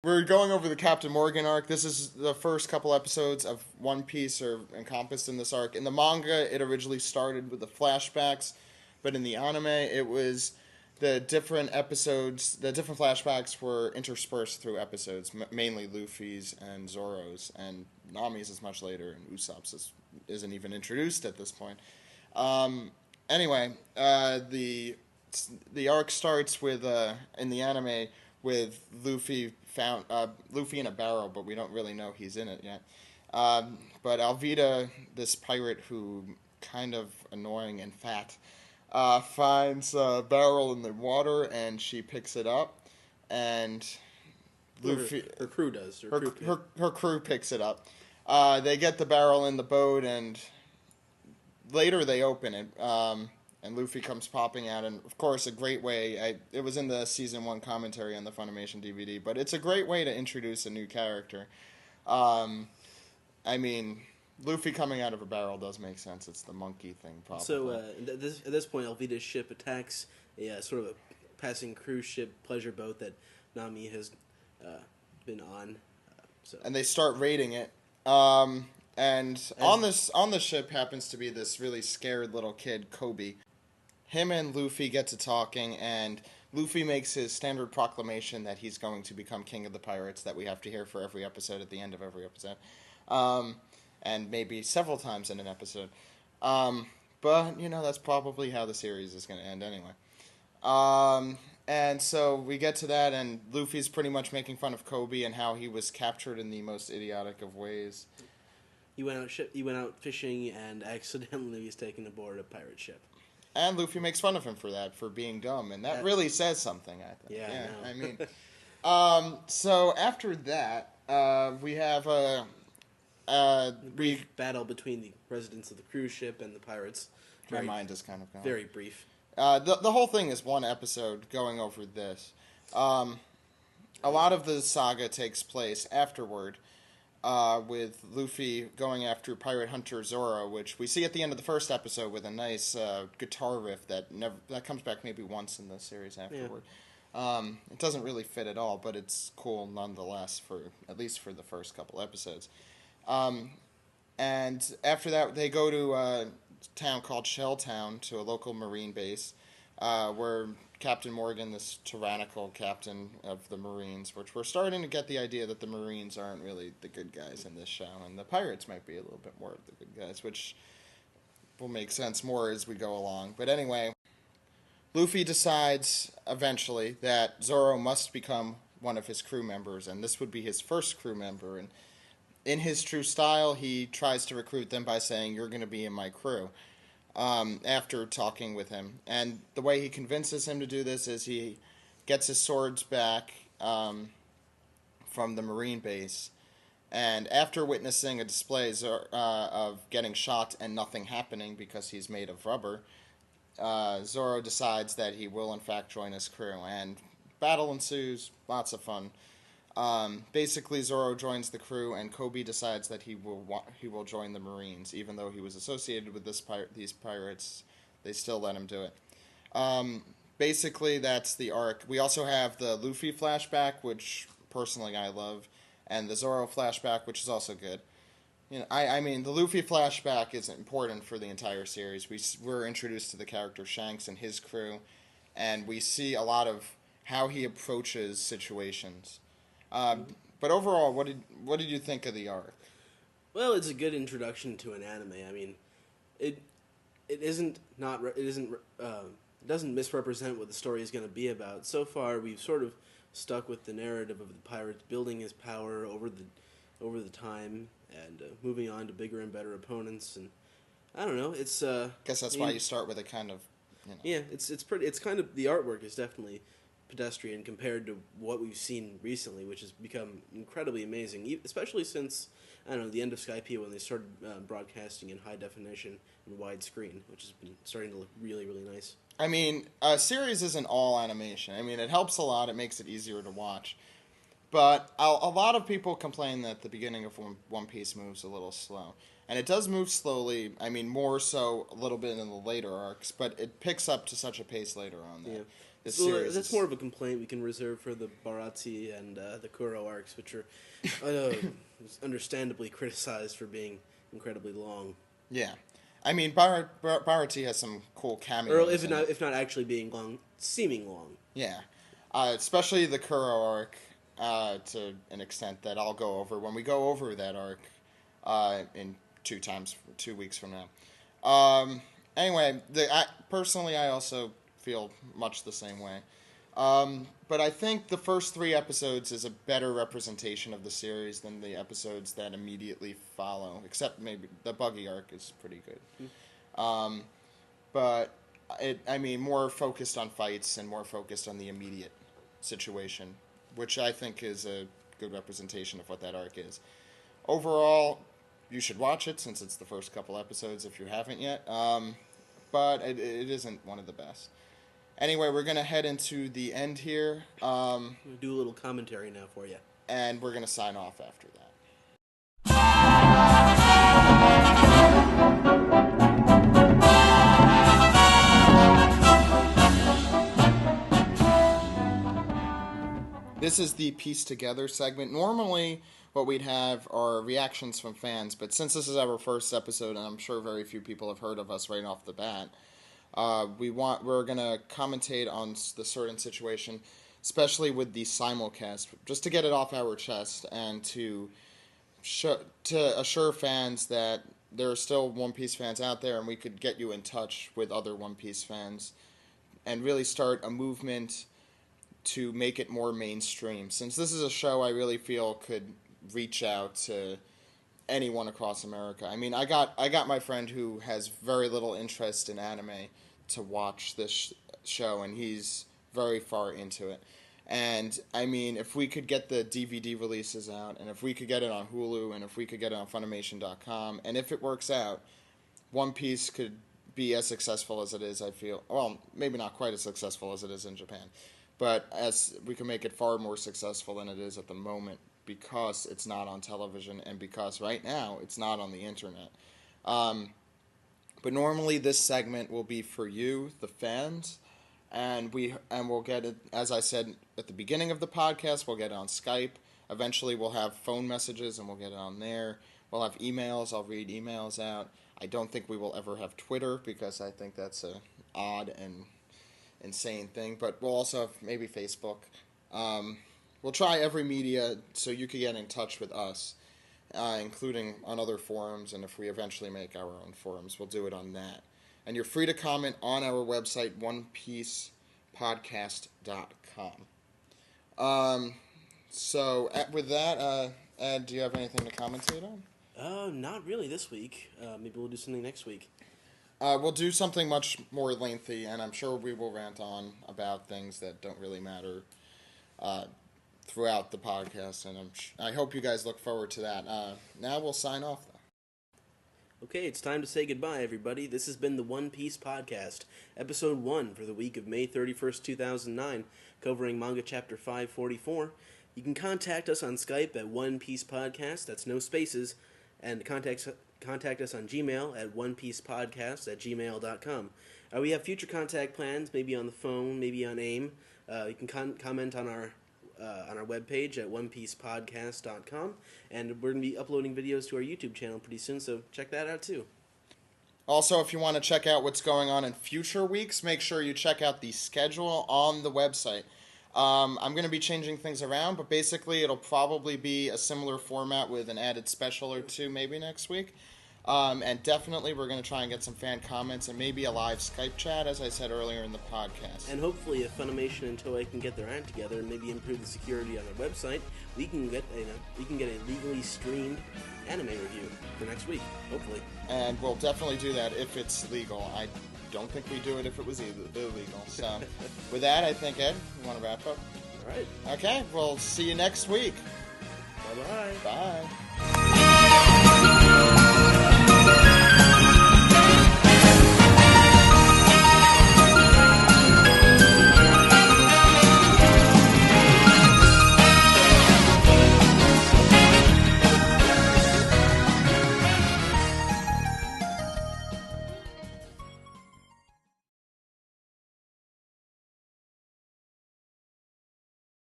We're going over the Captain Morgan arc. This is the first couple episodes of One Piece are encompassed in this arc. In the manga, it originally started with the flashbacks, but in the anime, it was the different episodes, the different flashbacks were interspersed through episodes, mainly Luffy's and Zoro's, and Nami's is much later, and Usopp's isn't even introduced at this point. Anyway, the arc starts with in the anime with Luffy in a barrel, but we don't really know he's in it yet. But Alvida, this pirate who kind of annoying and fat, finds a barrel in the water and she picks it up, and Luffy her crew does. Her crew picks it up. They get the barrel in the boat, and later they open it. And Luffy comes popping out, and of course, a great way. It was in the season 1 commentary on the Funimation DVD, but it's a great way to introduce a new character. I mean, Luffy coming out of a barrel does make sense. It's the monkey thing, probably. So at this point, Alvida's ship attacks a sort of a passing cruise ship pleasure boat that Nami has been on. And they start raiding it. On the ship happens to be this really scared little kid, Kobe. Him and Luffy get to talking, and Luffy makes his standard proclamation that he's going to become king of the pirates that we have to hear for every episode at the end of every episode. And maybe several times in an episode. But, that's probably how the series is going to end anyway. And so we get to that, and Luffy's pretty much making fun of Kobe and how he was captured in the most idiotic of ways. He went out fishing and accidentally was taken aboard a pirate ship. And Luffy makes fun of him for that, for being dumb, and that really says something, I think. Yeah, I mean, so after that, we have a brief battle between the residents of the cruise ship and the pirates. My mind is kind of gone. Very brief. The whole thing is one episode going over this. A lot of the saga takes place afterward. With Luffy going after Pirate Hunter Zoro, which we see at the end of the first episode with a nice guitar riff that comes back maybe once in the series afterward. Yeah. It doesn't really fit at all, but it's cool nonetheless, at least for the first couple episodes. And after that, they go to a town called Shelltown, to a local marine base, where Captain Morgan, this tyrannical captain of the Marines, which we're starting to get the idea that the Marines aren't really the good guys in this show, and the pirates might be a little bit more of the good guys, which will make sense more as we go along. But anyway, Luffy decides eventually that Zoro must become one of his crew members, and this would be his first crew member. And in his true style, he tries to recruit them by saying, "You're going to be in my crew." After talking with him. And the way he convinces him to do this is he gets his swords back from the Marine base. And after witnessing a display of getting shot and nothing happening because he's made of rubber, Zoro decides that he will in fact join his crew. And battle ensues, lots of fun. Basically, Zoro joins the crew, and Kobe decides that he will join the Marines, even though he was associated with these pirates. They still let him do it. Basically, that's the arc. We also have the Luffy flashback, which personally I love, and the Zoro flashback, which is also good. I mean, the Luffy flashback is important for the entire series. We're introduced to the character Shanks and his crew, and we see a lot of how he approaches situations. But overall, what did you think of the arc? Well, it's a good introduction to an anime. I mean, it doesn't misrepresent what the story is going to be about. So far, we've sort of stuck with the narrative of the pirates building his power over the time and moving on to bigger and better opponents. And I don't know. It's guess that's why you start with a kind of. Yeah, it's pretty. It's kind of, the artwork is definitely pedestrian compared to what we've seen recently, which has become incredibly amazing, especially since, I don't know, the end of Skype when they started broadcasting in high definition and widescreen, which has been starting to look really, really nice. I mean, a series isn't all animation. I mean, it helps a lot. It makes it easier to watch. But a lot of people complain that the beginning of One Piece moves a little slow. And it does move slowly, I mean, more so a little bit in the later arcs, but it picks up to such a pace later on that this Well, series. that's more of a complaint we can reserve for the Bharati and the Kuro arcs, which are understandably criticized for being incredibly long. Yeah. I mean, Bharati has some cool cameos. Or if not actually being long, seeming long. Yeah. Especially the Kuro arc, to an extent that I'll go over when we go over that arc in 2 weeks from now. Anyway, personally, I also feel much the same way. But I think the first 3 episodes is a better representation of the series than the episodes that immediately follow, except maybe the Buggy arc is pretty good. But more focused on fights and more focused on the immediate situation, which I think is a good representation of what that arc is. Overall, you should watch it since it's the first couple episodes if you haven't yet. But it isn't one of the best. Anyway, we're going to head into the end here. We'll do a little commentary now for you. And we're going to sign off after that. This is the Piece Together segment. Normally, what we'd have are reactions from fans, but since this is our first episode, and I'm sure very few people have heard of us right off the bat, we're gonna commentate on the certain situation, especially with the simulcast, just to get it off our chest and to assure fans that there are still One Piece fans out there, and we could get you in touch with other One Piece fans and really start a movement to make it more mainstream. Since this is a show I really feel could reach out to anyone across America. I mean, I got my friend who has very little interest in anime to watch this show, and he's very far into it. And I mean, if we could get the DVD releases out, and if we could get it on Hulu, and if we could get it on Funimation.com, and if it works out, One Piece could be as successful as it is, I feel. Well, maybe not quite as successful as it is in Japan, but as we can make it far more successful than it is at the moment, because it's not on television and because right now it's not on the internet. But normally this segment will be for you, the fans, and we'll get it, as I said at the beginning of the podcast, we'll get it on Skype. Eventually we'll have phone messages and we'll get it on there. We'll have emails. I'll read emails out. I don't think we will ever have Twitter because I think that's a odd and insane thing, but we'll also have maybe Facebook. We'll try every media so you can get in touch with us, including on other forums, and if we eventually make our own forums, we'll do it on that. And you're free to comment on our website, onepiecepodcast.com. So with that, Ed, do you have anything to commentate on? Not really this week. Maybe we'll do something next week. We'll do something much more lengthy, and I'm sure we will rant on about things that don't really matter throughout the podcast, and I hope you guys look forward to that. Now we'll sign off, though. Okay, it's time to say goodbye, everybody. This has been the One Piece Podcast, Episode 1 for the week of May 31st, 2009, covering manga chapter 544. You can contact us on Skype at One Piece Podcast, that's no spaces, and contact us on Gmail at onepiecepodcast@gmail.com. We have future contact plans, maybe on the phone, maybe on AIM. You can comment on our webpage at onepiecepodcast.com, and we're going to be uploading videos to our YouTube channel pretty soon, so check that out too. Also, if you want to check out what's going on in future weeks, make sure you check out the schedule on the website. I'm going to be changing things around, but basically it'll probably be a similar format with an added special or two maybe next week. And definitely we're going to try and get some fan comments and maybe a live Skype chat, as I said earlier in the podcast. And hopefully if Funimation and Toei can get their act together and maybe improve the security on their website, we can get a legally streamed anime review for next week, hopefully. And we'll definitely do that if it's legal. I don't think we'd do it if it was illegal. So with that, I think, Ed, you want to wrap up? All right. Okay, we'll see you next week. Bye-bye. Bye.